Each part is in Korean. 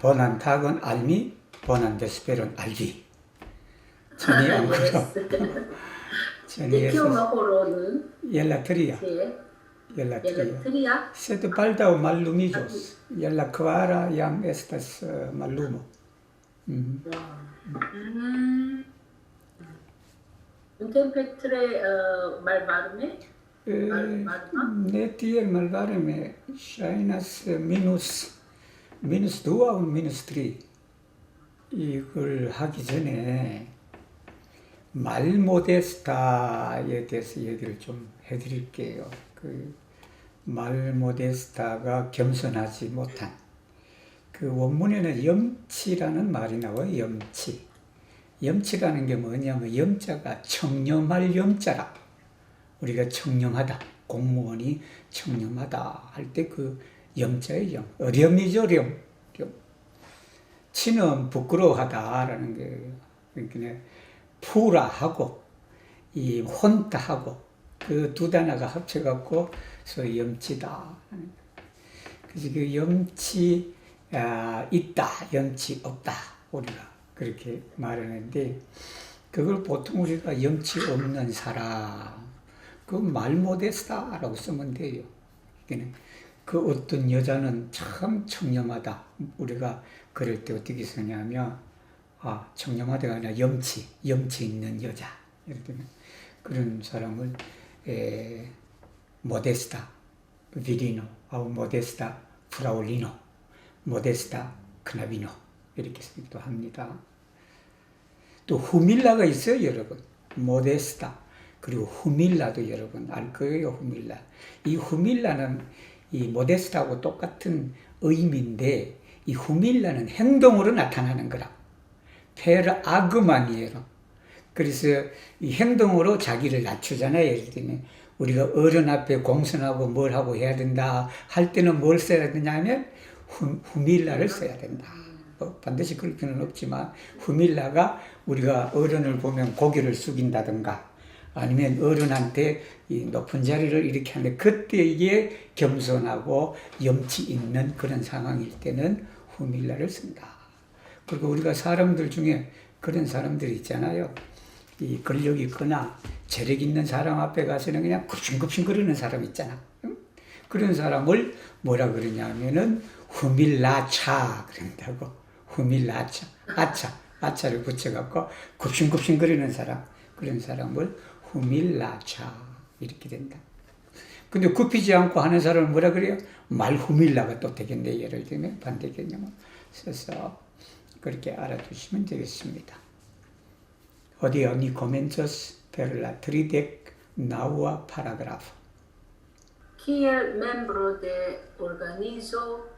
bonantak은 알미, bonande스per은 알기. 전이 안그로. Chiamavolo는 Ella tria. Tria. Sed baldaŭ mallumiĝos. Ella kvara jam estas mallumo. Nuntempe tre malvarme. Ne tiel malvarme, ŝajnas -2 aŭ -3. 이걸 하기 전에 말모데스타에 대해서 얘기를 좀 해드릴게요. 그 말모데스타가 겸손하지 못한, 그 원문에는 염치라는 말이 나와요. 염치. 염치라는 게 뭐냐면 염자가 청렴할 염자라. 우리가 청렴하다, 공무원이 청렴하다 할 때 그 염자의 염, 어렴이죠. 어렴. 치는 부끄러워하다라는 게, 그러니까 푸라하고 이 혼다하고 그 두 단어가 합쳐갖고 소위 염치다. 그래서 그 염치 있다, 염치 없다, 우리가 그렇게 말하는데, 그걸 보통 우리가 염치 없는 사람, 그 말모데스타라고 쓰면 돼요. 그 어떤 여자는 참 청렴하다. 우리가 그럴 때 어떻게 쓰냐면, 청렴하다가 아니라 염치 있는 여자. 이렇게 그런 사람을 모데스타 비리노, 모데스타 프라울리노, 모데스타 크나비노 이렇게 쓰기도 합니다. 또 후밀라가 있어요, 여러분. 모데스타 그리고 후밀라도 여러분 알 거예요. 후밀라. 이 후밀라는 이 모데스타하고 똑같은 의미인데, 이 후밀라는 행동으로 나타나는 거라. 페르 아그만이에요. 그래서 이 행동으로 자기를 낮추잖아요. 예를 들면 우리가 어른 앞에 공손하고 뭘 하고 해야 된다 할 때는 뭘 써야 되냐면 후밀라를 써야 된다. 반드시 그럴 필요는 없지만 후밀라가 우리가 어른을 보면 고개를 숙인다든가 아니면 어른한테 이 높은 자리를 이렇게 하는데, 그때 이게 겸손하고 염치 있는 그런 상황일 때는 후밀라를 쓴다. 그리고 우리가 사람들 중에 그런 사람들이 있잖아요. 이 권력 있거나 재력 있는 사람 앞에 가서는 그냥 굽신굽신 거리는 사람 있잖아. 그런 사람을 뭐라 그러냐면은 후밀라차 그런다고. 후밀라차. 아차를 붙여갖고 굽신굽신 거리는 사람. 그런 사람을 후밀라차 이렇게 된다. 근데 굽히지 않고 하는 사람을 뭐라 그래요? 말후밀라가 또 되겠네. 예를 들면 반대 개념을 써서 그렇게 알아두시면 되겠습니다. Odio mi comentos per la tridec naua paragrafo. Kiel membro de organizo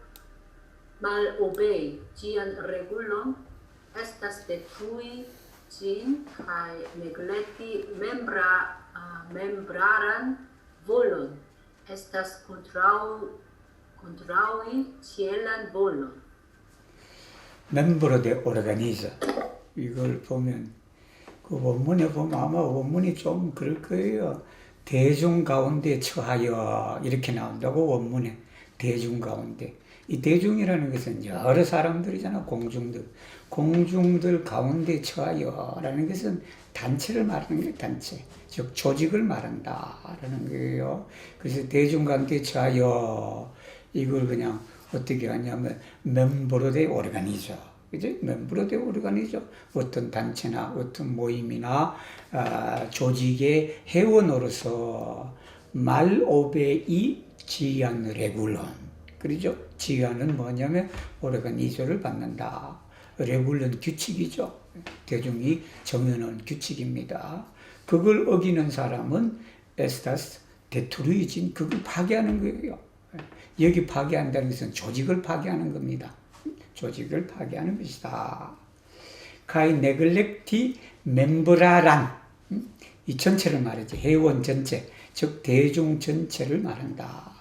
malobei ĝian regulon, estas detrui ĝin kaj neglekti membraran volon, estas kontraŭi ĉielan volon. Membro de organizo. 이걸 보면 그 원문에 보면 아마 원문이 좀 그럴 거예요. 대중 가운데 처하여 이렇게 나온다고. 원문에 대중 가운데. 이 대중이라는 것은 여러 사람들이잖아. 공중들 가운데 처하여라는 것은 단체를 말하는 거예요. 단체. 즉 조직을 말한다라는 거예요. 그래서 대중 가운데 처하여 이걸 그냥 어떻게 하냐면 멤버로 돼 오르가니죠. 그죠? 멤버로 돼 오르가니죠. 어떤 단체나 어떤 모임이나 조직의 회원으로서 말오베이 지안 레굴론. 그렇죠? 지안은 뭐냐면 오르가니조를 받는다. 레굴론 규칙이죠. 대중이 정해놓은 규칙입니다. 그걸 어기는 사람은 에스타스 데트루이진, 그걸 파괴하는 거예요. 여기 파괴한다는 것은 조직을 파괴하는 겁니다. 조직을 파괴하는 것이다. 카이 네글렉티 멤브라란, 이 전체를 말하지. 회원 전체, 즉 대중 전체를 말한다.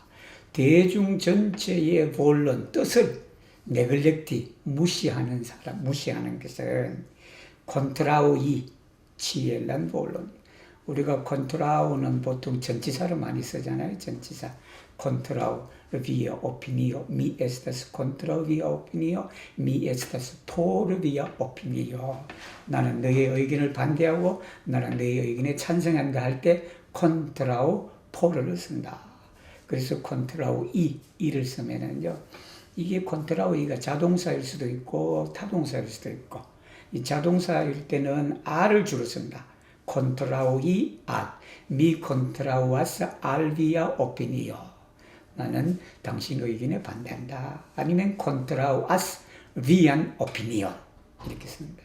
대중 전체의 본론, 뜻을 네글렉티, 무시하는 사람, 무시하는 것은 콘트라우이 치엘란 본론. 우리가 콘트라우는 보통 전치사로 많이 쓰잖아요. 전치사. contra via opinio, mi estas contra via opinio, mi estas por via opinio. 나는 너의 의견을 반대하고 나는 너의 의견에 찬성한다 할 때 contra por를 쓴다. 그래서 contra 이를 쓰면은요, 이게 contra 이가 자동사일 수도 있고 타동사일 수도 있고, 이 자동사일 때는 R을 주로 쓴다. contra R, mi contra vas al via opinio. 나는 당신 의견에 반대한다. 아니면 contra us vian opinion 이렇게 씁니다.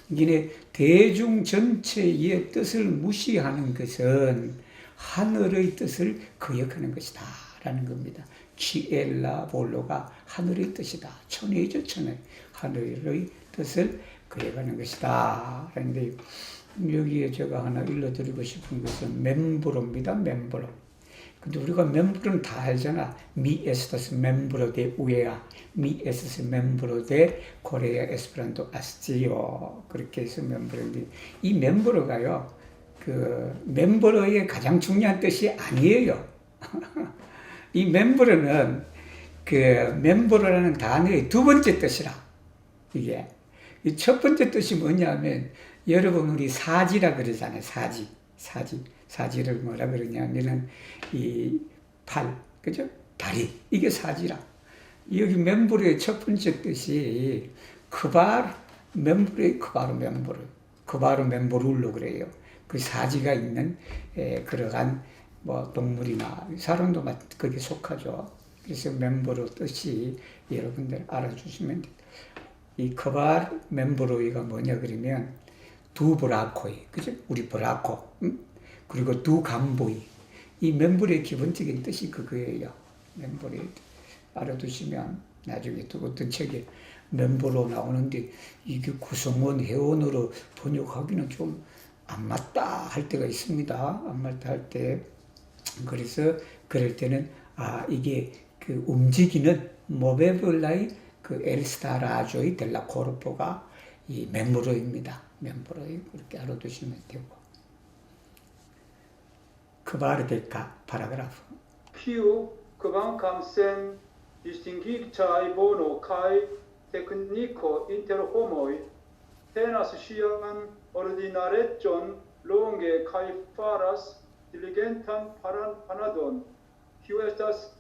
이게 대중 전체의 뜻을 무시하는 것은 하늘의 뜻을 거역하는 것이다 라는 겁니다. 키엘라 볼로가 하늘의 뜻이다. 천혜이죠, 천혜. 하늘의 뜻을 거역하는 것이다. 그런데 여기에 제가 하나 일러드리고 싶은 것은 멤브로입니다. 멤브로. 근데 우리가 멤브로는 다 알잖아. Mi estas membro de UEA. Mi estas membro de Korea Esperanto Asocio. 그렇게 해서 멤브로인데, 이 멤브로가요, 그 멤버로의 가장 중요한 뜻이 아니에요. 이 멤버로는 그 멤버로라는 단어의 두 번째 뜻이라. 이게 이 첫 번째 뜻이 뭐냐면, 여러분 우리 사지라 그러잖아요. 사지를 뭐라 그러냐면은 이 팔, 그죠? 다리, 이게 사지라. 여기 멤버로의 첫 번째 뜻이 크바르 멤버로의 크바르 멤버룰로 그래요. 그 사지가 있는 그러한 뭐 동물이나 사람도 거기에 속하죠. 그래서 멤버로 뜻이 여러분들 알아주시면 돼요. 이 크바르 멤버로이가 뭐냐 그러면 두 브라코이, 그죠? 우리 브라코, 그리고 두 감보이. 이 멤버의 기본적인 뜻이 그거예요. 멤버를 알아두시면 나중에 또 어떤 책에 멤버로 나오는데 이게 구성원, 회원으로 번역하기는 좀 안 맞다 할 때가 있습니다. 안 맞다 할 때. 그래서 그럴 때는 이게 그 움직이는 모베블라이 그 엘스타라조이 델라 코르포가 이 멤버로입니다. 멤버로이 그렇게 알아두시면 되고. 그바르데카 파라그라프. Q kvankam sen distingita bono kai tecnico inter homoi tenas sian ordinaretion longe kai faras diligentam panadon Q estas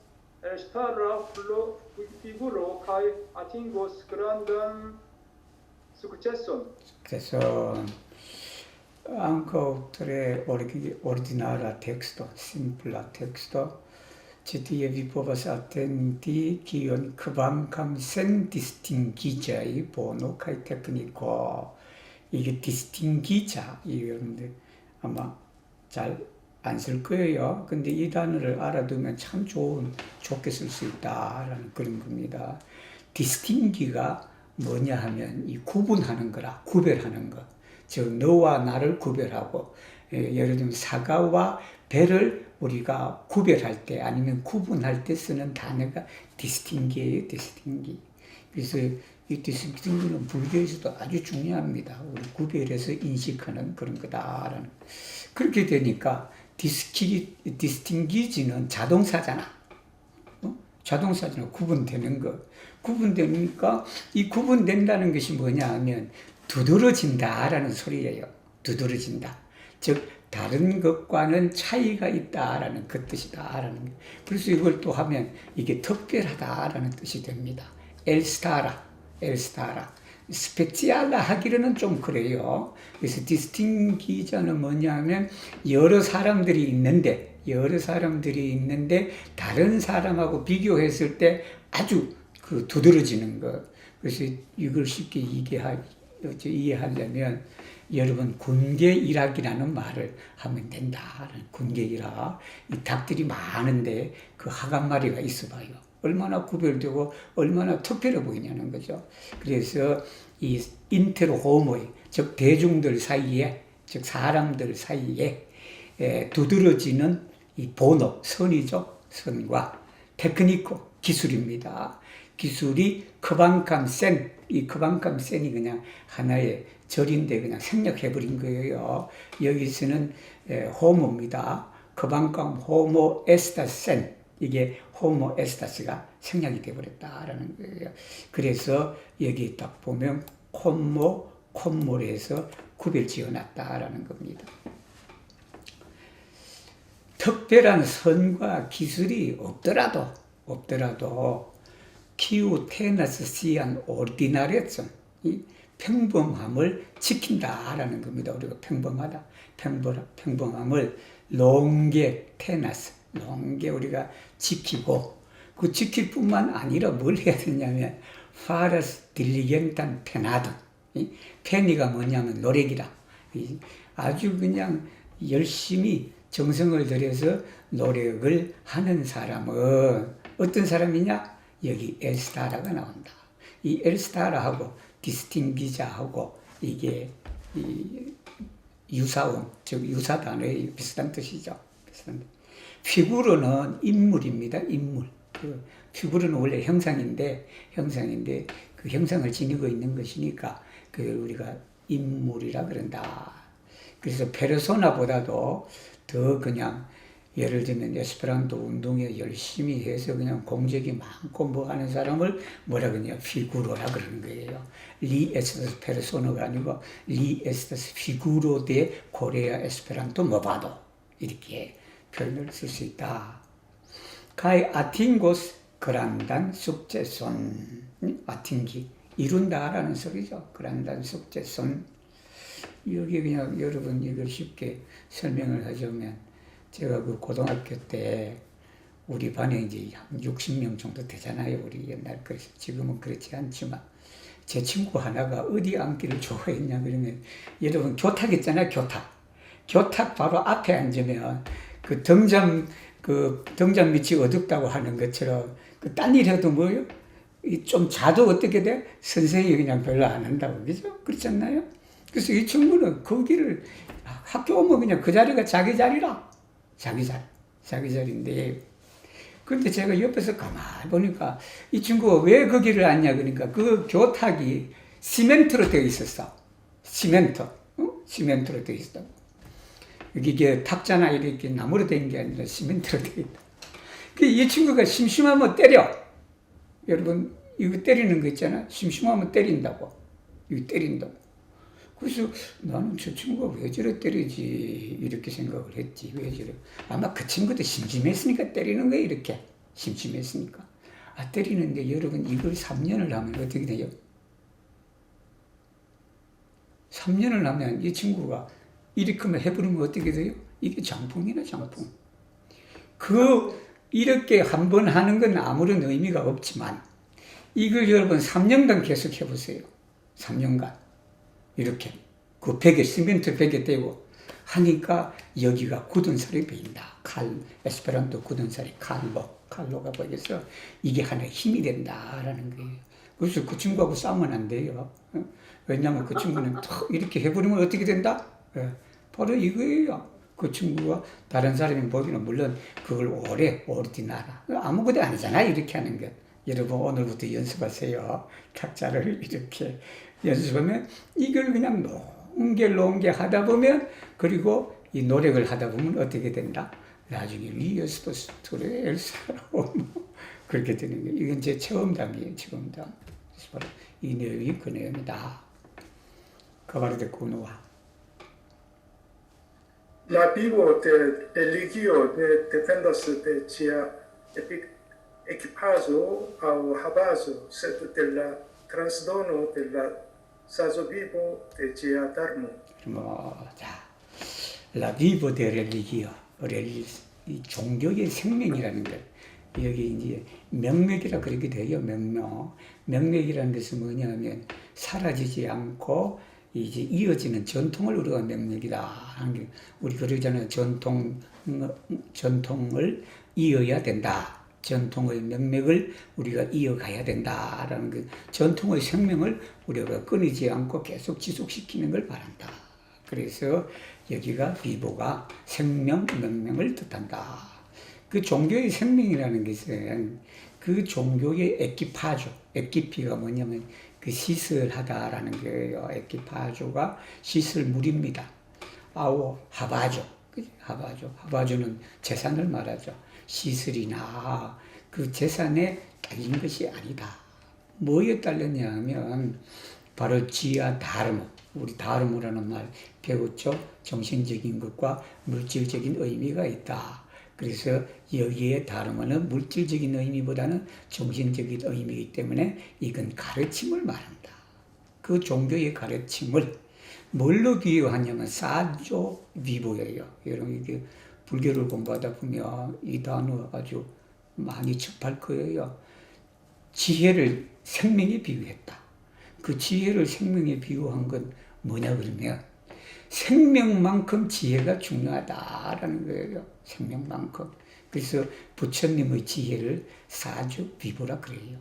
elstara figuro kai atingos grandan successon. 그래서 anche oltre ordinara texto, simpla texto, cetie vi povas attenti kion kvankam sen distingiĝaj bono kaj tekniko. 이게 distingi자, 여러분들 아마 잘 안 쓸 거예요. 근데 이 단어를 알아두면 참 좋게 쓸 수 있다라는 그런 겁니다. distingui가 뭐냐 하면 이 구분하는 거라, 구별하는 거. 즉 너와 나를 구별하고, 예를 들면 사과와 배를 우리가 구별할 때 아니면 구분할 때 쓰는 단어가 distingui예요. distingue. 그래서 이 distingue는 불교에서도 아주 중요합니다. 우리 구별해서 인식하는 그런 거다라는. 그렇게 되니까 distingui지는 자동사잖아. 자동사잖아. 구분되는 거. 구분되니까 이 구분된다는 것이 뭐냐 하면 두드러진다라는 소리예요. 두드러진다. 즉 다른 것과는 차이가 있다라는 그 뜻이다라는 거. 그래서 이걸 또 하면 이게 특별하다라는 뜻이 됩니다. 엘스타라. 스페ци알라 하기로는 좀 그래요. 그래서 디스팅기자는 뭐냐면 여러 사람들이 있는데 다른 사람하고 비교했을 때 아주 그 두드러지는 것. 그래서 이걸 쉽게 이해하려면 여러분 군계일학이라는 말을 하면 된다. 군계일학. 이 닭들이 많은데 그 학 한 마리가 있어봐요. 얼마나 구별되고 얼마나 특별해 보이냐는 거죠. 그래서 이 인테로호모이, 즉 대중들 사이에, 즉 사람들 사이에 두드러지는 이 보노, 선이죠. 선과 테크니코, 기술입니다. 기술이 크방캄센, 이 크방캄센이 그냥 하나의 절인데 그냥 생략해버린 거예요. 여기서는 호모입니다. 크방캄 호모 에스타센. 이게 호모 에스타스가 생략이 되어버렸다라는 거예요. 그래서 여기 딱 보면 콤모에서 구별 지어놨다라는 겁니다. 특별한 선과 기술이 없더라도 키우 테나스 시안 오르디나레점, 이 평범함을 지킨다라는 겁니다. 우리가 평범함을 롱게 테나스, 롱게 우리가 지키고, 그 지킬 뿐만 아니라 뭘 해야 되냐면 파라스 딜리겐탄 페나드, 페니가 뭐냐면 노력이라, 아주 그냥 열심히 정성을 들여서 노력을 하는 사람은 어떤 사람이냐? 여기 엘스타라가 나온다. 이 엘스타라하고 디스팅기자하고 이게 유사음, 즉 유사 단어의 비슷한 뜻이죠. 피구르는 인물입니다. 인물. 그 피구르는 원래 형상인데 그 형상을 지니고 있는 것이니까 그걸 우리가 인물이라 그런다. 그래서 페르소나보다도 더 그냥 예를 들면 에스페란토 운동에 열심히 해서 그냥 공적이 많고 뭐 하는 사람을 뭐라 그러냐, 피구로라 그러는 거예요. 리 에스타스 페르소나가 아니고 리 에스타스 피구로 데 코레아 에스페란토 모바도, 이렇게 표현을 쓸 수 있다. 카이 아팅고스 그란단 숙제손, 아팅기 이룬다라는 소리죠. 그란단 숙제손. 여기 그냥 여러분 이걸 쉽게 설명을 하자면, 제가 그 고등학교 때 우리 반에 이제 한 60명 정도 되잖아요. 우리 옛날 거. 지금은 그렇지 않지만 제 친구 하나가 어디 앉기를 좋아했냐 그러면, 여러분 교탁 있잖아요. 교탁 바로 앞에 앉으면 그 등잔 밑이 어둡다고 하는 것처럼 그 딴 일 해도 뭐요? 좀 자도 어떻게 돼? 선생님이 그냥 별로 안 한다고, 그죠? 그렇지 않나요? 그래서 이 친구는 거기를 학교 오면 그냥 그 자리가 자기 자리라. 자기 자리인데, 근데 제가 옆에서 가만히 보니까 이 친구가 왜 거기를 앉냐 그러니까 그 교탁이 시멘트로 되어 있었어. 시멘트로 되어 있었다. 여기 이게 탁자나 이렇게 나무로 된 게 아니라 시멘트로 되어 있다. 이 친구가 심심하면 때려. 여러분 이거 때리는 거 있잖아. 심심하면 때린다고. 이거 때린다고. 그래서 나는 저 친구가 왜 저래 때리지 이렇게 생각을 했지. 왜 저래. 아마 그 친구도 심심했으니까 때리는 거야. 이렇게 심심했으니까. 때리는데 여러분 이걸 3년을 하면 어떻게 돼요? 3년을 하면 이 친구가 이렇게 해버리면 어떻게 돼요? 이게 장풍이나 장풍. 이렇게 한 번 하는 건 아무런 의미가 없지만 이걸 여러분 3년간 계속 해보세요. 3년간. 이렇게 그 벽에, 시멘트 벽에 대고 하니까 여기가 굳은 살이 보인다. 에스페란토 굳은 살이 칼로가 보여서 이게 하나의 힘이 된다라는 거예요. 그래서 그 친구하고 싸우면 안 돼요. 왜냐하면 그 친구는 턱 이렇게 해버리면 어떻게 된다? 바로 이거예요. 그 친구가 다른 사람이 보기는 물론 그걸 오르디나라 아무것도 아니잖아 이렇게 하는 것. 여러분 오늘부터 연습하세요. 탁자를 이렇게 연습하면 이걸 그냥 롱게 하다 보면, 그리고 이 노력을 하다 보면 어떻게 된다? 나중에 리어스토스토레 엘사라고 그렇게 되는 거예요. 이건 제 체험담이에요. 체험담. 그래서 바로 이 내용이 그 내용이다. 가바르데 쿠노와 La vivo de eligio de defenderse de cia equipaggio au habaggio, sed de la transdono de la saso vivo de cia darmo. 자, La vivo de religio, 이 종교의 생명이라는 것. 여기 이제 명맥이라 그렇게 돼요. 명맥이라는 것은 뭐냐면 사라지지 않고 이제 이어지는 전통을 우리가 명맥이다. 우리 그러잖아요. 전통을 이어야 된다. 전통의 명맥을 우리가 이어가야 된다라는 그 전통의 생명을 우리가 끊이지 않고 계속 지속시키는 걸 바란다. 그래서 여기가 비보가 생명, 명명을 뜻한다. 그 종교의 생명이라는 것은 그 종교의 에키피가 뭐냐면 그 시설하다라는 거예요. 에키파조가 시설물입니다. 하바조. 하바조는 재산을 말하죠. 시설이나 그 재산에 딸린 것이 아니다. 뭐에 딸렸냐 하면 바로 지하 다르모, 우리 다르모라는 말 배웠죠? 정신적인 것과 물질적인 의미가 있다. 그래서 여기에 다르모는 물질적인 의미보다는 정신적인 의미이기 때문에 이건 가르침을 말합니다. 그 종교의 가르침을 뭘로 비유하냐면 사조 비보예요. 여러분 이게 불교를 공부하다 보면 이 단어 아주 많이 접할 거예요. 지혜를 생명에 비유했다. 그 지혜를 생명에 비유한 건 뭐냐 그러면 생명만큼 지혜가 중요하다라는 거예요. 생명만큼. 그래서 부처님의 지혜를 사주 비보라 그래요.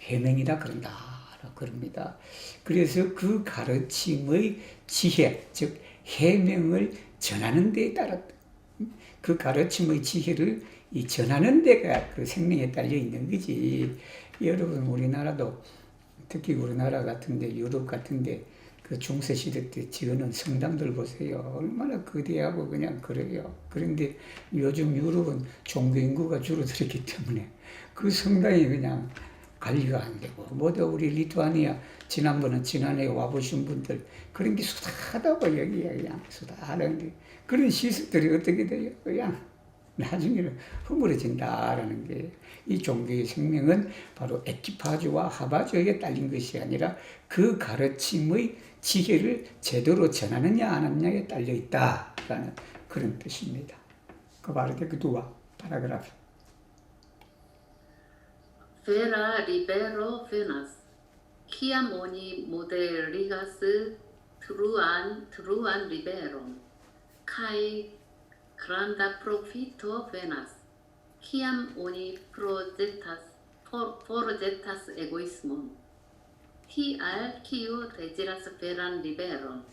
해명이다 그런다. 그럽니다. 그래서 그 가르침의 지혜, 즉 해명을 전하는 데에 따라 그 가르침의 지혜를 이 전하는 데가 그 생명에 딸려 있는 거지. 여러분 우리나라도 특히 우리나라 같은데 유럽 같은데 그 중세시대 때 지어놓은 성당들 보세요. 얼마나 거대하고 그냥 그래요. 그런데 요즘 유럽은 종교 인구가 줄어들었기 때문에 그 성당이 그냥 관리가 안 되고, 모두 우리 리투아니아 지난해 와보신 분들 그런 게 수다하다고 여기에 그냥 수다하는데 그런 시설들이 어떻게 돼요? 그냥 나중에는 허물어진다라는 게 이 종교의 생명은 바로 에키파주와 하바주에게 딸린 것이 아니라 그 가르침의 지혜를 제대로 전하느냐 안 하느냐에 딸려 있다라는 그런 뜻입니다. 그 바르게 그 두와 파라그라프. Vera libero venas, quiam oni moderigas truan liberum, cae granda profito venas, quiam oni forgetas egoismum. Tial kiu deziras veran liberon,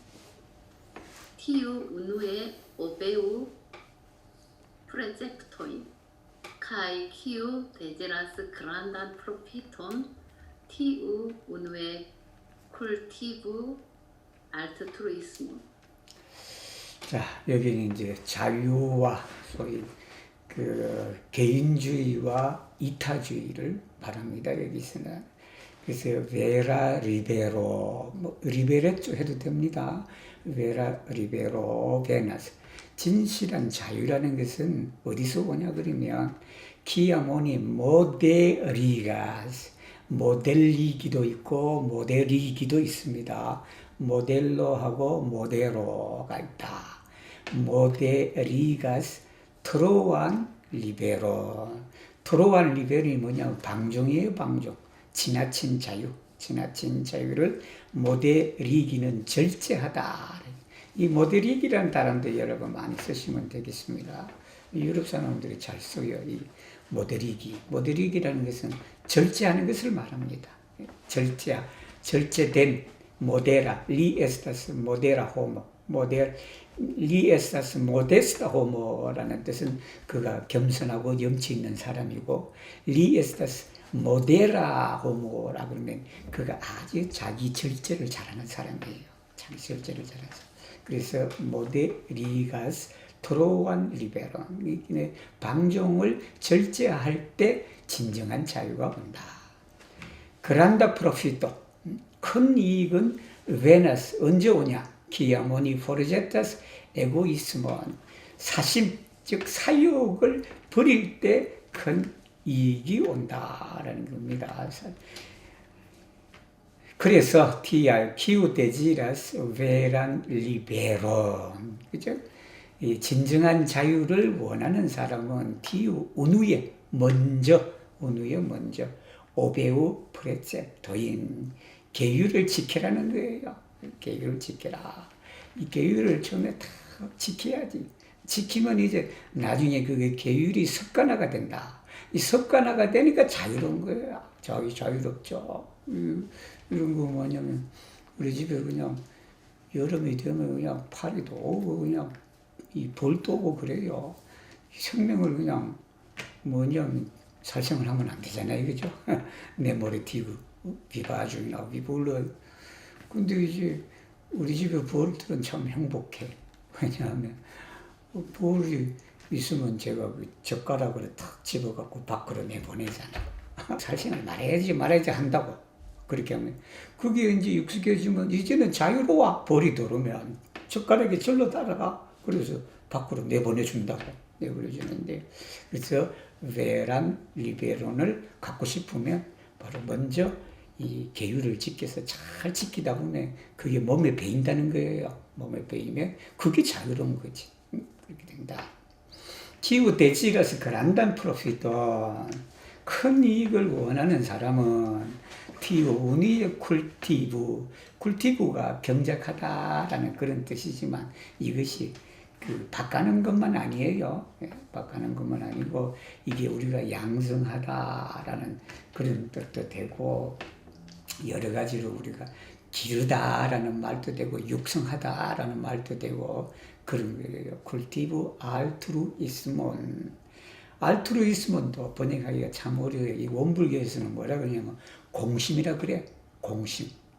tiu unue obeu preceptoin, kai kiu deziras grandan profiton, tiu unue cultivu altruismum. 자, 여기는 이제 자유와 소위 그 개인주의와 이타주의를 말합니다. 여기서는. 그래서 베라 리베로, 뭐 리베레쪼 해도 됩니다. 베라 리베로 베나스. 진실한 자유라는 것은 어디서 오냐 그러면 키아모니 모데리가스, 모델리기도 있고 모델이기도 있습니다. 모델로하고 모데로가 있다. 모데리가스 트로안 리베로. 트로안 리베로이 뭐냐? 방종이에요, 방종. 지나친 자유. 지나친 자유를 모데리기는 절제하다. 이 모데리기라는 단어도 여러분 많이 쓰시면 되겠습니다. 유럽 사람들이 잘 써요. 이 모데리기. 모데리기라는 것은 절제하는 것을 말합니다. 절제된 모데라, 리에스타스 모데라 호모, 리에스타스 모데스타 호모라는 뜻은 그가 겸손하고 염치 있는 사람이고, 리에스타스 모데라 호모라 그러면 그가 아주 자기 절제를 잘하는 사람이에요. 자기 절제를 잘하는 사람. 그래서 모데리가스 트로안 리베론, 방종을 절제할 때 진정한 자유가 온다. 그란다 프로피토, 큰 이익은 베나스, 언제 오냐? 기아모니 포르제타스 에고이스몬, 사심, 즉 사욕을 버릴 때 큰 이익이 온다라는 겁니다. 그래서 TR 키우데지라스 베란 리베론, 그죠? 이 진정한 자유를 원하는 사람은 티우 운우에 먼저 오베우 프레셉토인, 계율을 지키라는 거예요. 계율을 지켜라. 이 계율을 처음에 다 지켜야지. 지키면 이제 나중에 그게 계율이 습관화가 된다. 이 습관화가 되니까 자유로운 거예요. 자유롭죠. 이런 거 뭐냐면 우리 집에 그냥 여름이 되면 그냥 파리도 오고 그냥 이 벌도 오고 그래요. 생명을 그냥 뭐냐면 살생을 하면 안 되잖아요, 그죠? 내 머리 튀고 비바중이나 비불러. 근데 이제 우리 집에 벌들은 참 행복해. 왜냐하면 벌이 있으면 제가 그 젓가락으로 탁 집어갖고 밖으로 내보내잖아. 사실은 말해야지 한다고. 그렇게 하면. 그게 이제 익숙해지면 이제는 자유로워. 벌이 들어오면. 젓가락이 절로 따라가. 그래서 밖으로 내보내준다고. 내보내주는데. 그래서 베란 리베론을 갖고 싶으면 바로 먼저 이 계율을 지켜서 잘 지키다 보면 그게 몸에 배인다는 거예요. 몸에 배이면 그게 자유로운 거지. 그렇게 된다. 기후 대지라서 그란단 프로피톤 큰 이익을 원하는 사람은 티오니의 쿨티브가 병작하다라는 그런 뜻이지만 이것이 그 바꾸는 것만 아니에요. 바꾸는 것만 아니고 이게 우리가 양성하다라는 그런 뜻도 되고 여러 가지로 우리가 기르다라는 말도 되고 육성하다라는 말도 되고 그런 거예요. 쿨티브 알트루이스몬. 알트루이스몬도 번역하기가 참 어려워요. 이 원불교에서는 뭐라 그러냐면 공심이라 그래.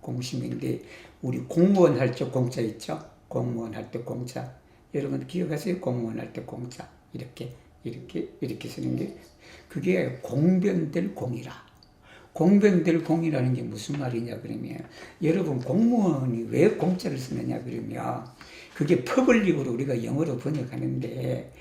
공심인데 우리 공무원 할 때 공짜 있죠? 공무원 할 때 공짜. 여러분 기억하세요? 공무원 할 때 공짜. 이렇게 쓰는 게 그게 공변될 공이라. 공변될 공이라는 게 무슨 말이냐 그러면 여러분 공무원이 왜 공짜를 쓰느냐 그러면 그게 퍼블릭으로 우리가 영어로 번역하는데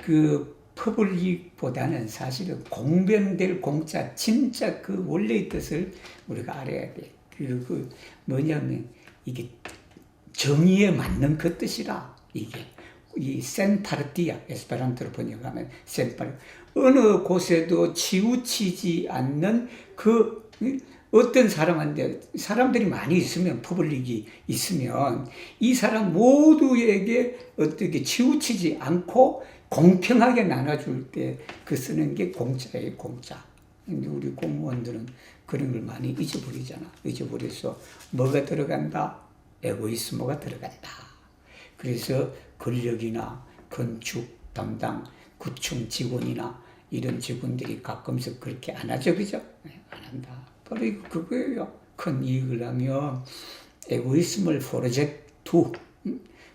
그 퍼블릭보다는 사실은 공변될 공짜 진짜 그 원래의 뜻을 우리가 알아야 돼. 그 뭐냐면 이게 정의에 맞는 그 뜻이라 이게 이 센파르티아 에스페란토로 번역하면 센파르 어느 곳에도 치우치지 않는 그 어떤 사람한테 사람들이 많이 있으면 퍼블릭이 있으면 이 사람 모두에게 어떻게 치우치지 않고 공평하게 나눠줄 때 그 쓰는 게 공짜예요. 공짜. 근데 우리 공무원들은 그런 걸 많이 잊어버리잖아. 잊어버려서 뭐가 들어간다? 에고이스모가 들어간다. 그래서 권력이나 건축 담당 구청 직원이나 이런 직원들이 가끔씩 그렇게 안 하죠. 그죠? 안 한다. 바로 그거예요. 큰 이익을 하면 에고이스모를 프로젝트.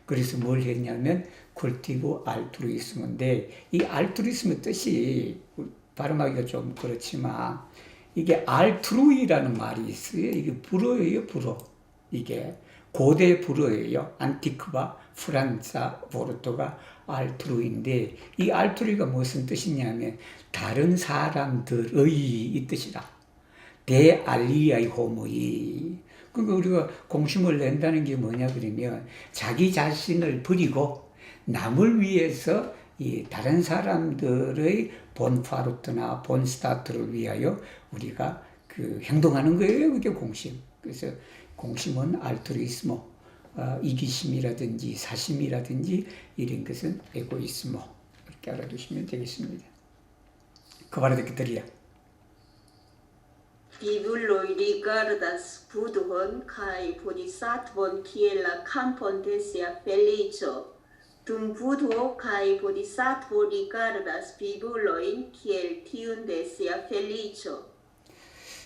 그래서 뭘 했냐면 쿨티브 알트루이스모인데 이 알트루이스모 뜻이 발음하기가 좀 그렇지만 이게 알트루이라는 말이 있어요. 이게 불어예요. 불어. 이게 고대 불어예요. 안티크바 프란사 보르토가 알트루인데 이 알트루이가 무슨 뜻이냐면 다른 사람들의 이 뜻이라. 데알리아이 호모이. 그러니까 우리가 공심을 낸다는 게 뭐냐 그러면 자기 자신을 버리고 남을 위해서 이 다른 사람들의 본파르트나 본스타트를 위하여 우리가 그 행동하는 거예요. 그게 공심. 그래서 공심은 알트루이스모, 이기심이라든지 사심이라든지 이런 것은 에고이스모 이렇게 알아두시면 되겠습니다. 그 말을 듣게 드리라. Bibloi rigardas budhon kai bodhisattvon kiela campon desia felicio. Dum budho kai bodhisattvo rigardas bibloin kiel tiun desia felicio.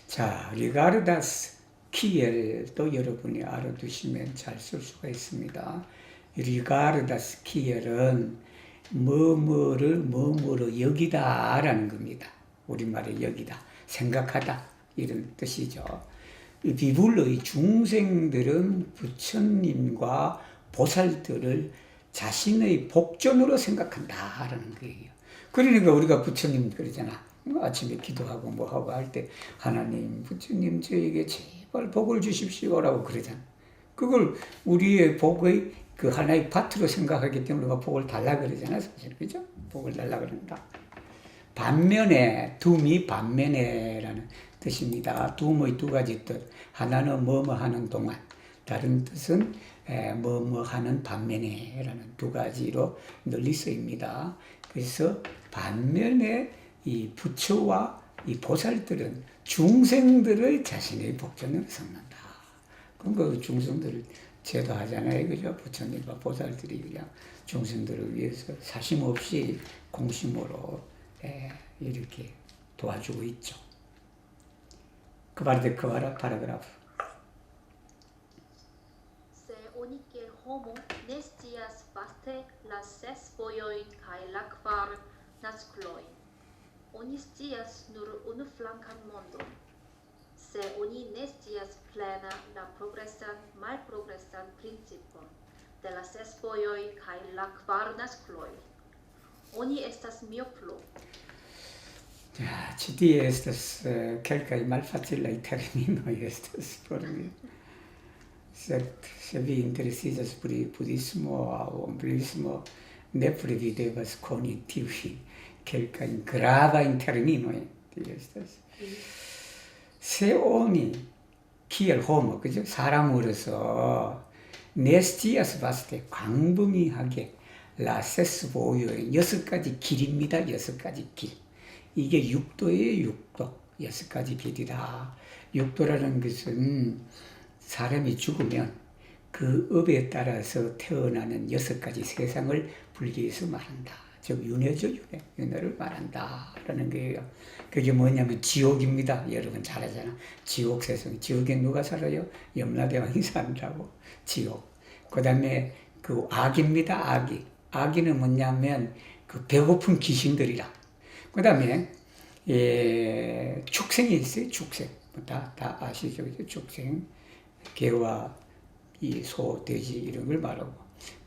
자, 리가르다스 키엘도 여러분이 알아두시면 잘 쓸 수가 있습니다. 리가르다스 키엘은 뭐뭐로 여기다라는 겁니다. 우리말에 여기다, 생각하다 이런 뜻이죠. 비불의 중생들은 부처님과 보살들을 자신의 복전으로 생각한다라는 거예요. 그러니까 우리가 부처님 그러잖아. 아침에 기도하고 뭐하고 할 때 하나님, 부처님 저에게 제발 복을 주십시오라고 그러잖아. 그걸 우리의 복의 그 하나의 파트로 생각하기 때문에 우리가 복을 달라 그러잖아. 사실 그죠? 복을 달라 그런다. 반면에 둠이 반면에라는 뜻입니다. 둠의 두 가지 뜻. 하나는 뭐뭐 하는 동안, 다른 뜻은 뭐뭐 하는 반면에라는 두 가지로 널리 쓰입니다. 그래서 반면에 이 부처와 이 보살들은 중생들을 자신의 복전으로 삼는다. 그럼 그 중생들을 제도하잖아요. 그죠? 부처님과 보살들이 그냥 중생들을 위해서 사심 없이 공심으로 이렇게 도와주고 있죠. 그 바르데 그 바라 파라그라프. Se unique homo nestias vaste la ses vojojn kaj la kvar nasklojn. Oni scias nur unuflankan mondon. Se oni ne scias plena la progresan malprogresan principon de la ses vojoj kaj la kvar naskloj. Oni estas mioplo. Ja, ci die estas kelkaj malfacilaj terminoj estas por mi. Sed se vi interesiĝas pri budhismo aŭ omblismo, nepre vi devas koni tiujn kelkajn gravajn terminojn. Tio estas. Se oni kiel homo, 그죠? 사람으로서 네 스티아스 봤을 때 광범위하게 라세스 보유의 6가지 길입니다. 6가지 길. 이게 육도예요. 육도. 6가지 길이다. 육도라는 것은 사람이 죽으면 그 업에 따라서 태어나는 6가지 세상을 불교에서 말한다. 즉 윤회죠. 윤회를 말한다 라는 거예요. 그게 뭐냐면 지옥입니다. 여러분 잘 알잖아. 지옥 세상. 지옥에 누가 살아요? 염라대왕이 산다고. 지옥. 그 다음에 그 악입니다. 악이. 악이는 뭐냐면 그 배고픈 귀신들이라. 그 다음에 축생이 있어요. 축생. 다 아시죠? 축생. 개와 이 소, 돼지 이런 걸 말하고.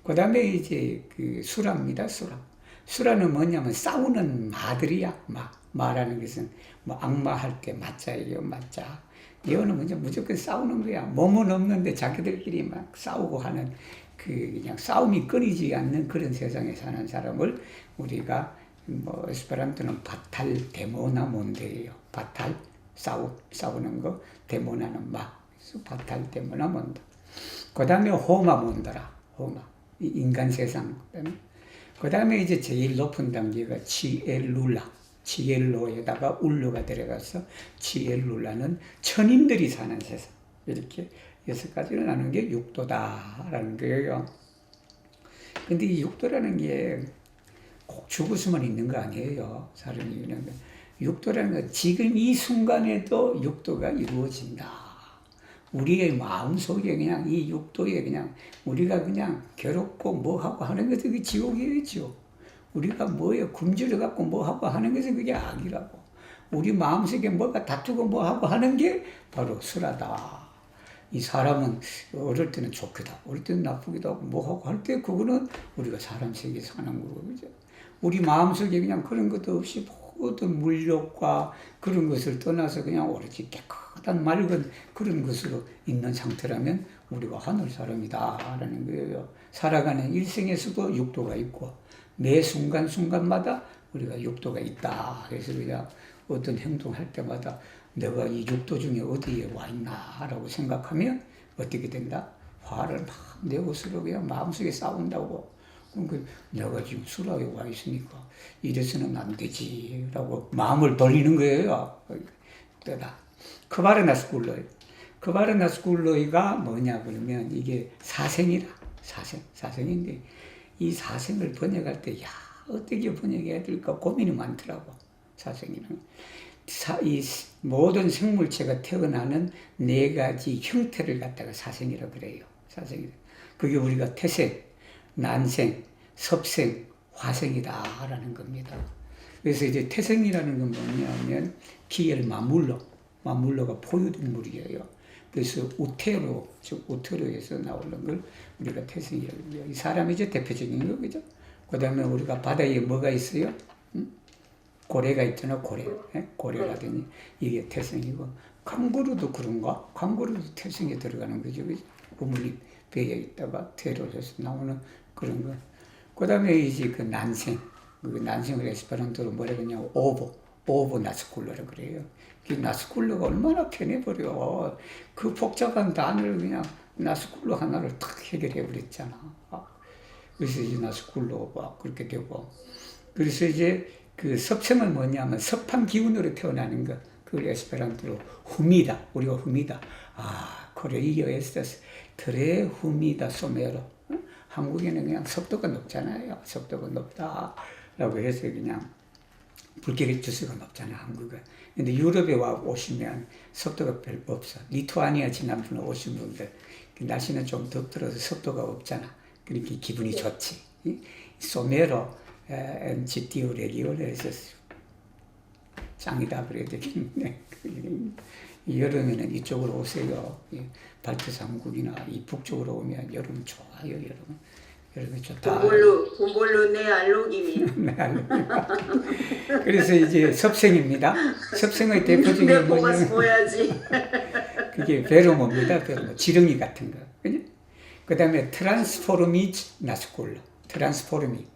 그 다음에 이제 그 수라입니다. 수라. 수라는 뭐냐면 싸우는 마들이야. 마라는 것은 뭐 악마할 때 마자예요. 마자. 이거는 먼저 무조건 싸우는 거야. 몸은 없는데 자기들끼리 막 싸우고 하는 그 그냥 싸움이 끊이지 않는 그런 세상에 사는 사람을 우리가 뭐 에스페란토는 바탈 데모나 몬데예요. 바탈 싸우는 거. 데모나는 마. 그래서 바탈 데모나 몬다. 그 다음에 호마 몬다라. 호마. 인간 세상. 그 다음에 이제 제일 높은 단계가 치엘룰라. 치엘로에다가 울루가 들어가서 치엘룰라는 천인들이 사는 세상. 이렇게 6가지를 나눈 게 육도다라는 거예요. 근데 이 육도라는 게 꼭 죽었으면 있는 거 아니에요. 사람이 있는 거. 육도라는 건 지금 이 순간에도 육도가 이루어진다. 우리의 마음속에 그냥 이 육도에 그냥 우리가 그냥 괴롭고 뭐하고 하는 것은 그게 지옥이에요. 지옥. 우리가 뭐예요? 굶주려갖고 뭐하고 하는 것은 그게 악이라고. 우리 마음속에 뭐가 다투고 뭐하고 하는 게 바로 수라다. 이 사람은 어릴 때는 좋기도 하고 어릴 때는 나쁘기도 하고 뭐하고 할 때 그거는 우리가 사람 세계에 사는 거고. 그죠? 우리 마음속에 그냥 그런 것도 없이 모든 물욕과 그런 것을 떠나서 그냥 오로지 깨끗한 맑은 그런 것으로 있는 상태라면 우리가 하늘 사람이다라는 거예요. 살아가는 일생에서도 육도가 있고 매 순간순간마다 우리가 육도가 있다. 그래서 그냥 어떤 행동할 때마다 내가 이 육도 중에 어디에 와 있나라고 생각하면 어떻게 된다? 화를 막 내고 서로 그냥 마음속에 싸운다고. 그럼 내가 지금 수라에 와 있으니까 이래서는 안 되지라고 마음을 돌리는 거예요. 때다. 크바르나스쿨로이. 크바르나스쿨로이가 뭐냐 그러면 이게 사생이라. 사생인데 이 사생을 번역할 때 어떻게 번역해야 될까 고민이 많더라고. 사생이는. 이 모든 생물체가 태어나는 4가지 형태를 갖다가 사생이라고 그래요. 사생이라. 그게 우리가 태생, 난생, 섭생, 화생이다라는 겁니다. 그래서 이제 태생이라는 건 뭐냐면 기엘 마물로가 포유동물이에요. 그래서 우테로, 즉 우테로에서 나오는 걸 우리가 태생이라고 해요. 이 사람이 이제 대표적인 거, 그죠? 그 다음에 우리가 바다에 뭐가 있어요? 고래가 있잖아, 고래. 고래라더니 이게 태생이고. 강구루도 그런가? 강구루도 태생에 들어가는 거죠, 그죠? 우물이 배에 있다가 퇴로해서 나오는 그런 거. 그 다음에 이제 그 난생. 그 난생을 에스페란토로 뭐라 그러냐고, 오보 나스쿨러라 그래요. 그 나스쿨러가 얼마나 편해버려. 그 복잡한 단어를 그냥 나스쿨러 하나를 탁 해결해버렸잖아. 그래서 이제 나스쿨러가 그렇게 되고. 그래서 이제 그 섭생은 뭐냐면 섭한 기운으로 태어나는 것. 그걸 에스페란토로 후미다. 우리가 후미다. 코레이어 에스테스 트레 후미다 소메로. 한국에는 그냥 속도가 높잖아요. 속도가 높다라고 해서 그냥 불길의 주수가 높잖아요. 한국은. 근데 유럽에 와 오시면 속도가 별로 없어. 리투아니아 지난번에 오신 분들 날씨는 좀 덥더라도 습도가 없잖아. 그러니까 기분이 좋지. 소메로 엔치티오 레기온에서 짱이다 그래야 되겠네. 여름에는 이쪽으로 오세요. 발트 3국이나 이 북쪽으로 오면 여름 좋아요. 여름이 좋다. 본볼로 내 알록이니. 그래서 이제 섭생입니다. 섭생의 대표적인 내 뽑아서 뭐냐면 보야지. 그게 베르모입니다. 베르모 지렁이 같은 거. 그 다음에 트랜스포르미즈 나스콜로. 트랜스포르미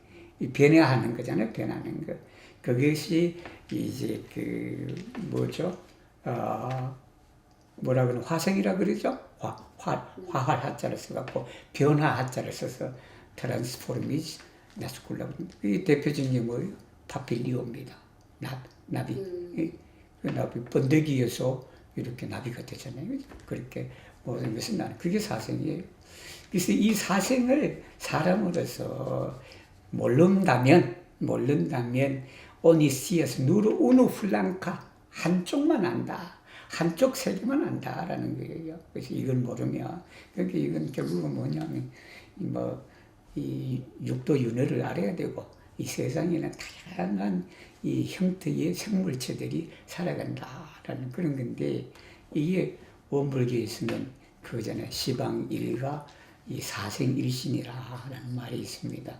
이 변화하는 거잖아요. 변하는 거. 그것이 이제 그 뭐죠? 뭐라 그러나 화생이라 그러죠? 화할 하자를 써갖고 변화 하자를 써서 트랜스포르미즈 나스콜라 그럽니다. 이 대표적인 게 뭐예요? 파필리오입니다. 나비. 그 나비 번데기에서 이렇게 나비가 되잖아요. 그렇게 모든 것은 나는 그게 사생이에요. 그래서 이 사생을 사람으로서 모른다면 오니시아스 누르 우누 플랑카 한쪽만 안다. 한쪽 세계만 안다라는 거예요. 그래서 이걸 모르면 그러니까 이건 결국은 뭐냐면 이 육도 윤회를 알아야 되고 이 세상에는 다양한 이 형태의 생물체들이 살아간다라는 그런 건데 이게 원불교에서는 그거잖아요. 시방일가 이 사생일신이라는 말이 있습니다.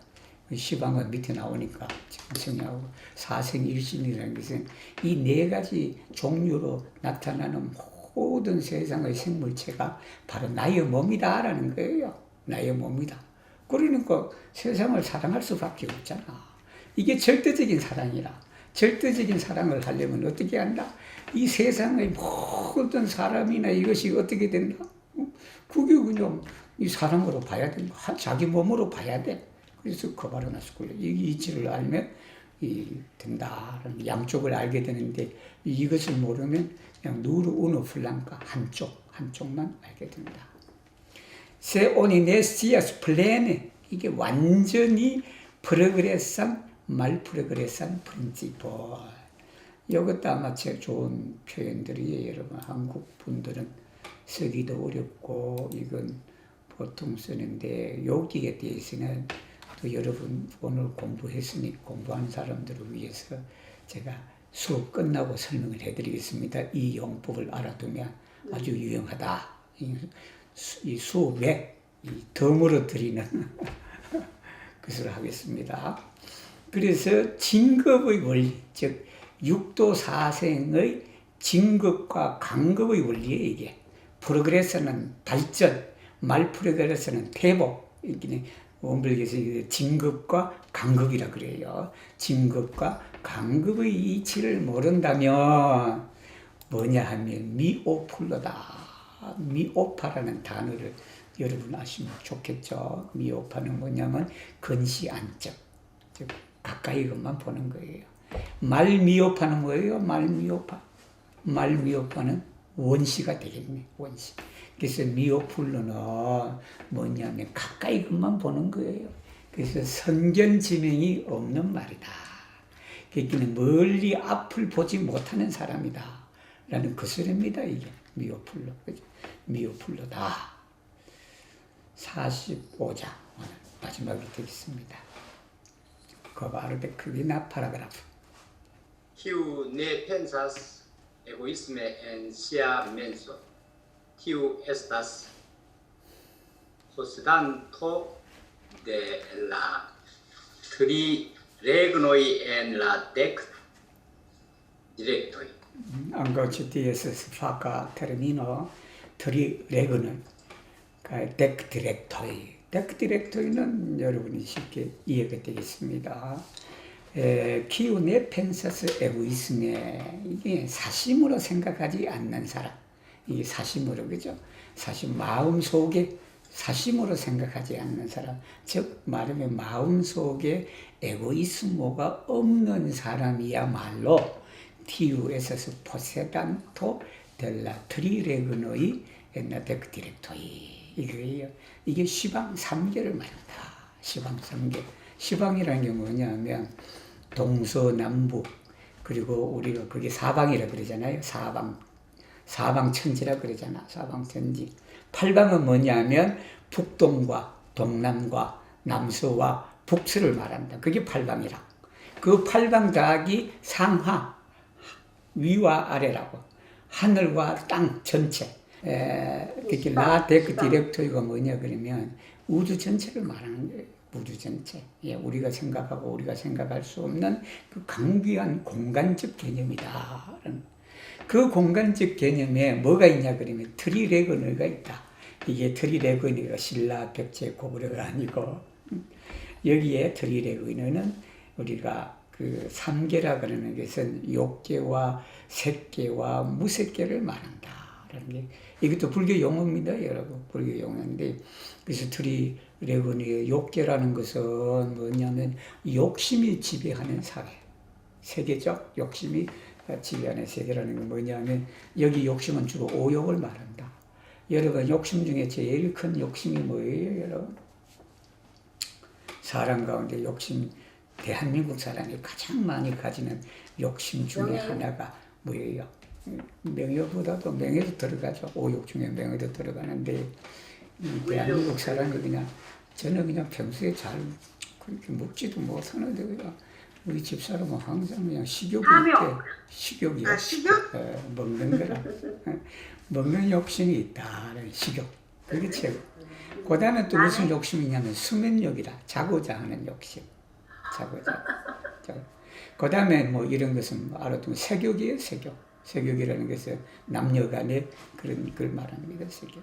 시방은 밑에 나오니까 정하고 사생일신이라는 것은 이 네 가지 종류로 나타나는 모든 세상의 생물체가 바로 나의 몸이다라는 거예요. 나의 몸이다. 그러니까 세상을 사랑할 수밖에 없잖아. 이게 절대적인 사랑이라. 절대적인 사랑을 하려면 어떻게 한다? 이 세상의 모든 사람이나 이것이 어떻게 된다? 그게 그냥 이 사랑으로 봐야 된다. 자기 몸으로 봐야 돼. 그래서 거바르나스콜레 이 이치를 알면 된다라는 양쪽을 알게 되는데 이것을 모르면 그냥 누르 우노 플랑카 한쪽만 알게 된다. 세 오니네시아스 플레네 이게 완전히 프로그레산 말 프로그레산 프린시플. 이것도 아마 제일 좋은 표현들이에요. 여러분 한국 분들은 쓰기도 어렵고 이건 보통 쓰는데 여기에 대해서는 또 여러분 오늘 공부하는 사람들을 위해서 제가 수업 끝나고 설명을 해드리겠습니다. 이 용법을 알아두면 아주 유용하다. 이 수업에 덤으로 드리는 것을 하겠습니다. 그래서 진급의 원리, 즉 육도 사생의 진급과 강급의 원리에 이게 프로그레스는 발전, 말 프로그레스는 퇴복. 원불교에서 진급과 강급이라 그래요. 진급과 강급의 이치를 모른다면 뭐냐 하면 미오플로다. 미오파라는 단어를 여러분 아시면 좋겠죠. 미오파는 뭐냐면 근시안적, 즉 가까이 것만 보는 거예요. 말미오파는 뭐예요? 말미오파는 원시가 되겠네. 원시. 그래서 미오플로는 뭐냐면 가까이 것만 보는 거예요. 그래서 선견지명이 없는 말이다. 그러니까 멀리 앞을 보지 못하는 사람이다. 라는 그 소리입니다. 이게 미오플로. 그죠? 미오플로다. 45장 오늘 마지막이 되겠습니다. 거바르데 크기나 파라그라프. Tiu ne pensas egoisme en sia menso. Tiu estas posedanto de la tri regnoi en la dec directoi. Angocities faca termino tri regnoi. 덱 디렉터이. 덱 디렉터이는 여러분이 쉽게 이해가 되겠습니다. 키우네 펜사스 에고이스메. 이게 사심으로 생각하지 않는 사람. 이게 사심으로, 그죠? 사심, 마음속에 사심으로 생각하지 않는 사람. 즉, 말하면 마음속에 에고이스모가 없는 사람이야말로 티우에서스 포세단토 델라 트리레그노이 엔나 덱 디렉터이. 이거예요. 이게 시방 3계를 말합니다. 시방 3계. 시방이라는 게 뭐냐면 동서남북 그리고 우리가 그게 사방이라 그러잖아요. 사방천지라 그러잖아. 사방천지. 팔방은 뭐냐면 북동과 동남과 남서와 북서를 말한다. 그게 팔방이라. 그 팔방 더하기 상하, 위와 아래라고. 하늘과 땅 전체. 그게 라데크 디렉터가 뭐냐 그러면 우주 전체를 말하는 거예요. 우주 전체. 예, 우리가 생각하고 우리가 생각할 수 없는 그 강귀한 공간적 개념이다. 그 공간적 개념에 뭐가 있냐 그러면 트리레그너가 있다. 이게 트리레그너가 신라, 백제, 고구려가 아니고 여기에 트리레그너는 우리가 그 삼계라 그러는 것은 욕계와 색계와 무색계를 말한다라는 게 이것도 불교 용어입니다, 여러분. 불교 용어인데 그래서 트리레그너의 욕계라는 것은 뭐냐면 욕심이 지배하는 사회, 세계적 욕심이 지배하는 세계라는 건 뭐냐면 여기 욕심은 주로 오욕을 말한다. 여러분 욕심 중에 제일 큰 욕심이 뭐예요, 여러분? 사람 가운데 욕심, 대한민국 사람이 가장 많이 가지는 욕심 중에 하나가 뭐예요? 명예보다도 명예도 들어가죠. 오욕 중에 명예도 들어가는데 이 대한민국 사람이 그냥 저는 그냥 평소에 잘 그렇게 먹지도 못하는데 그냥 우리 집사람은 항상 그냥 식욕이 있대. 식욕이요. 아, 식욕? 먹는 거라. 먹는 욕심이 있다는 식욕. 그게 최고. 그 다음에 또 무슨 욕심이 있냐면 수면욕이라. 자고자 하는 욕심. 자고자. 그 다음에 뭐 이런 것은 뭐 알아두면 색욕이에요, 색욕. 색욕이라는 것은 남녀 간의 그런 걸 말합니다, 색욕.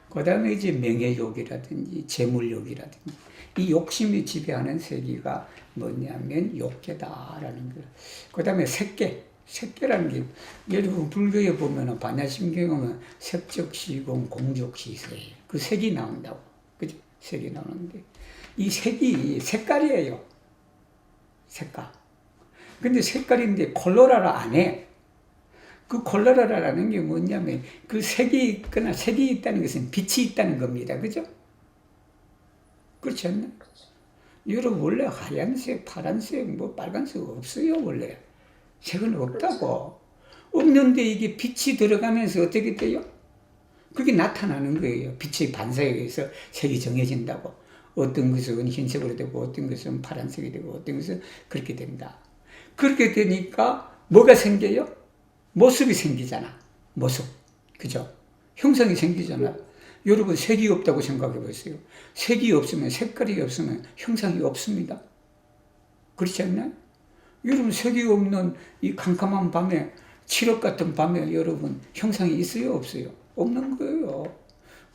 그 다음에 이제 명예욕이라든지 재물욕이라든지 이 욕심이 지배하는 세계가 뭐냐면 욕계다라는 거예요. 그 다음에 색계. 색계라는 게 여러분 불교에 보면은 반야심경에 보면 색적시공 공적시세 그 색이 나온다고. 그죠? 색이 나오는데 이 색이 색깔이에요. 색깔. 근데 색깔인데 콜로라라 안 해. 그 콜로라라는 게 뭐냐면 그 색이 있거나 색이 있다는 것은 빛이 있다는 겁니다. 그죠? 그렇지 않나요? 여러분 원래 하얀색, 파란색, 뭐 빨간색 없어요 원래. 색은 없다고. 없는데 이게 빛이 들어가면서 어떻게 돼요? 그게 나타나는 거예요. 빛의 반사에 의해서 색이 정해진다고. 어떤 것은 흰색으로 되고 어떤 것은 파란색이 되고 어떤 것은 그렇게 된다. 그렇게 되니까 뭐가 생겨요? 모습이 생기잖아. 모습. 그죠? 형상이 생기잖아. 여러분 색이 없다고 생각해 보세요. 색이 없으면 색깔이 없으면 형상이 없습니다. 그렇지 않나요? 여러분 색이 없는 이 캄캄한 밤에 칠흑 같은 밤에 여러분 형상이 있어요 없어요? 없는 거예요.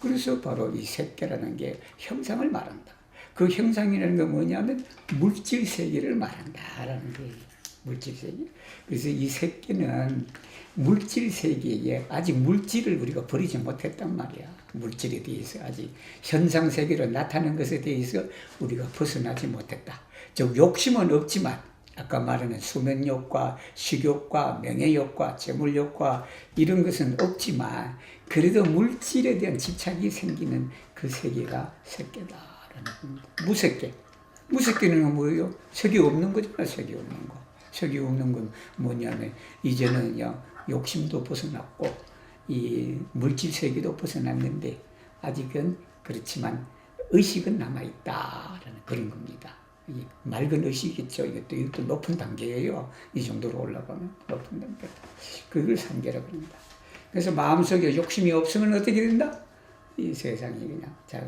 그래서 바로 이 색계라는 게 형상을 말한다. 그 형상이라는 건 뭐냐면 물질 세계를 말한다라는 거예요. 물질 세계. 그래서 이 색계는 물질 세계에 아직 물질을 우리가 버리지 못했단 말이야. 물질에 대해서 아직 현상 세계로 나타나는 것에 대해서 우리가 벗어나지 못했다. 즉 욕심은 없지만 아까 말하는 수면욕과 식욕과 명예욕과 재물욕과 이런 것은 없지만 그래도 물질에 대한 집착이 생기는 그 세계가 색계다라는 겁니다. 무색계. 무색계는 뭐예요? 색이 없는 거잖아. 색이 없는 거. 색이 없는 건 뭐냐면 이제는요 욕심도 벗어났고 이 물질 세계도 벗어났는데 아직은 그렇지만 의식은 남아있다라는 그런 겁니다. 맑은 의식이겠죠. 이것도 높은 단계예요. 이 정도로 올라가면 높은 단계. 그걸 삼계라고 합니다. 그래서 마음속에 욕심이 없으면 어떻게 된다? 이 세상이 그냥 자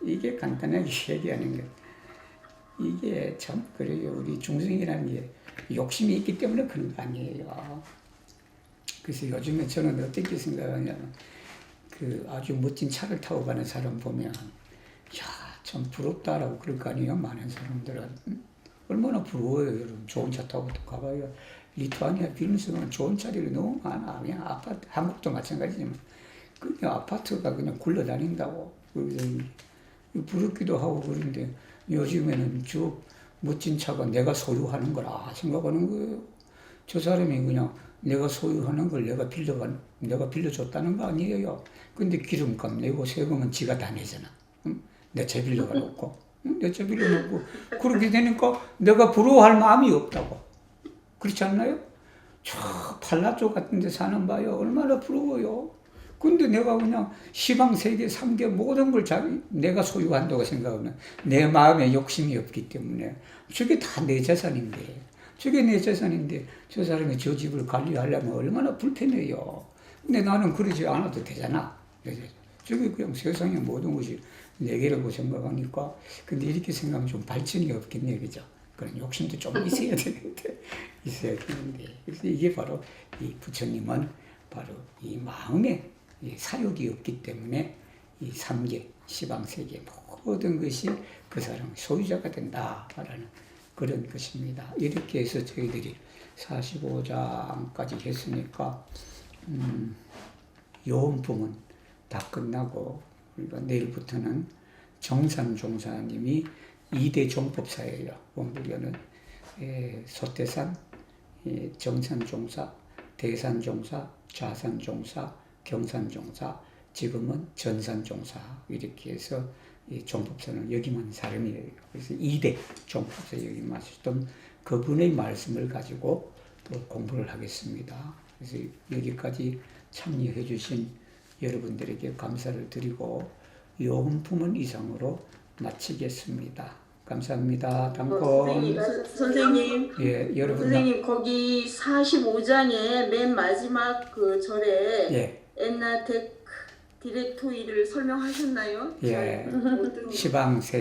이게 간단하게 얘기하는 것. 이게 참 그래요. 우리 중생이라는 게 욕심이 있기 때문에 그런 거 아니에요. 그래서 요즘에 저는 어떻게 생각하냐면 그 아주 멋진 차를 타고 가는 사람 보면 참 부럽다라고 그럴 거 아니에요. 많은 사람들은. 얼마나 부러워요. 여러분 좋은 차 타고 가봐요. 리투아니아 빌뉴스는 좋은 차들이 너무 많아. 그냥 아파트, 한국도 마찬가지지만 그냥 아파트가 그냥 굴러다닌다고. 부럽기도 하고 그런데 요즘에는 저 멋진 차가 내가 소유하는 거라 생각하는 거예요. 저 사람이 그냥 내가 소유하는 걸 내가 빌려줬다는 거 아니에요. 근데 기름값 내고 세금은 지가 다 내잖아. 내 차 빌려가 놓고, 내 차 빌려놓고 그렇게 되니까 내가 부러워할 마음이 없다고. 그렇지 않나요? 저 팔라조 같은 데 사는 바요 얼마나 부러워요. 근데 내가 그냥 시방 세계 3계 모든 걸 내가 소유한다고 생각하면 내 마음에 욕심이 없기 때문에 저게 다 내 재산인데 저게 내 재산인데 저 사람이 저 집을 관리하려면 얼마나 불편해요. 근데 나는 그러지 않아도 되잖아. 저게 그냥 세상의 모든 것이 내게라고 생각하니까 근데 이렇게 생각하면 좀 발전이 없겠네, 그죠? 그런 욕심도 좀 있어야 되는데 그래서 이게 바로 이 부처님은 바로 이 마음에 이 사욕이 없기 때문에 이 3계, 시방세계 모든 것이 그 사람의 소유자가 된다라는 그런 것입니다. 이렇게 해서 저희들이 45장까지 했으니까 요원품은 다 끝나고 우리가 내일부터는 정산종사님이 2대 종법사예요. 원불교는 소태산, 정산종사, 대산종사, 좌산종사, 경산종사, 지금은 전산종사 이렇게 해서 이 종법사는 여기만 사람이에요. 그래서 2대 종법사 여기만 하시던 그분의 말씀을 가지고 또 공부를 하겠습니다. 그래서 여기까지 참여해 주신 여러분들에게 감사를 드리고 요원품은 이상으로 마치겠습니다. 감사합니다. 단권. 선생님, 예, 여러분. 선생님 거기 45장의 맨 마지막 그 절에 예. 엔나 디렉토이를 설명하셨나요? 예. 잘 못 들은 것 시방세.